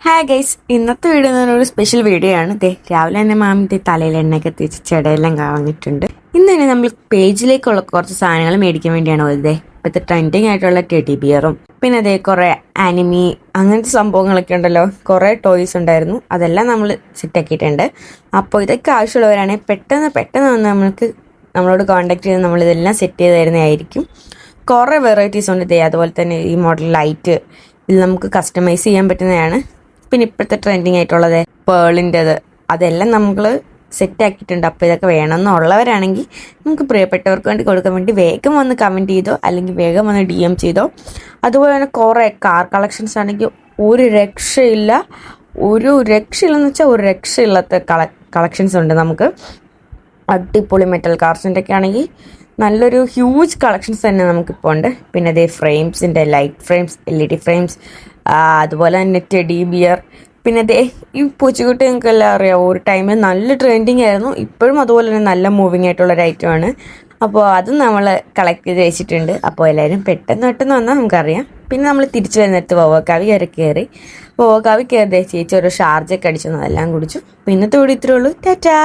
Hi guys, ഇന്നത്തെ video എന്ന് പറഞ്ഞാൽ ഒരു സ്പെഷ്യൽ വീഡിയോ ആണ്. രാവിലെ തന്നെ മാമിൻ്റെ തലയിൽ എണ്ണയൊക്കെ തേച്ച് ചെടയെല്ലാം കാണിട്ടുണ്ട്. ഇന്ന് തന്നെ നമ്മൾ പേജിലേക്കുള്ള കുറച്ച് സാധനങ്ങൾ മേടിക്കാൻ വേണ്ടിയാണ് പോയത്. ഇപ്പോഴത്തെ ട്രെൻഡിങ് ആയിട്ടുള്ള ടെഡി ബിയറും പിന്നെ കുറേ ആനിമി അങ്ങനത്തെ സംഭവങ്ങളൊക്കെ ഉണ്ടല്ലോ, കുറേ ടോയ്സ് ഉണ്ടായിരുന്നു. അതെല്ലാം നമ്മൾ സെറ്റാക്കിയിട്ടുണ്ട്. അപ്പോൾ ഇതൊക്കെ ആവശ്യമുള്ളവരാണെങ്കിൽ പെട്ടെന്ന് വന്ന് നമ്മളോട് കോൺടാക്ട് ചെയ്ത് നമ്മളിതെല്ലാം സെറ്റ് ചെയ്ത് തരുന്നതായിരിക്കും. കുറേ വെറൈറ്റീസ് ഉണ്ട്. അതുപോലെ തന്നെ ഈ മോഡൽ ലൈറ്റ് ഇതിൽ നമുക്ക് കസ്റ്റമൈസ് ചെയ്യാൻ പറ്റുന്നതാണ്. പിന്നെ ഇപ്പോഴത്തെ ട്രെൻഡിങ് ആയിട്ടുള്ളത് പേളിൻ്റെത്, അതെല്ലാം നമ്മൾ സെറ്റാക്കിയിട്ടുണ്ട്. അപ്പോൾ ഇതൊക്കെ വേണമെന്നുള്ളവരാണെങ്കിൽ നമുക്ക് പ്രിയപ്പെട്ടവർക്ക് വേണ്ടി കൊടുക്കാൻ വേണ്ടി വേഗം വന്ന് കമൻറ്റ് ചെയ്തോ അല്ലെങ്കിൽ വേഗം വന്ന് DM ചെയ്തോ. അതുപോലെ തന്നെ കുറേ കാർ കളക്ഷൻസ് ആണെങ്കിൽ ഒരു രക്ഷയില്ലെന്ന് വെച്ചാൽ ഒരു രക്ഷയില്ലാത്ത കളക്ഷൻസ് ഉണ്ട്. നമുക്ക് അടിപൊളി മെറ്റൽ കാർസിൻ്റെ ഒക്കെ ആണെങ്കിൽ നല്ലൊരു ഹ്യൂജ് കളക്ഷൻസ് തന്നെ നമുക്കിപ്പോൾ ഉണ്ട്. പിന്നെ ഫ്രെയിംസിൻ്റെ ലൈറ്റ് ഫ്രെയിംസ്, LED ഫ്രെയിംസ്, അതുപോലെ തന്നെ ടെഡി ബിയർ. പിന്നെ ഈ പൂച്ചക്കുട്ടി നിങ്ങൾക്ക് എല്ലാം അറിയാം, ഒരു ടൈമിൽ നല്ല ട്രെൻഡിങ് ആയിരുന്നു. ഇപ്പോഴും അതുപോലെ തന്നെ നല്ല മൂവിങ് ആയിട്ടുള്ളൊരു ഐറ്റമാണ്. അപ്പോൾ അതും നമ്മൾ കളക്ട് ചെയ്ത് വെച്ചിട്ടുണ്ട്. അപ്പോൾ എല്ലാവരും പെട്ടെന്ന് വന്നാൽ നമുക്കറിയാം. പിന്നെ നമ്മൾ തിരിച്ചു വരുന്നിടത്ത് വോവക്കാവി കയറി ചേച്ചി ഒരു ഷാർജൊക്കെ അടിച്ചു, അതെല്ലാം കുടിച്ചു. പിന്നത്തെ കൂടി ഇത്രയേ ഉള്ളൂ. ടാറ്റാ.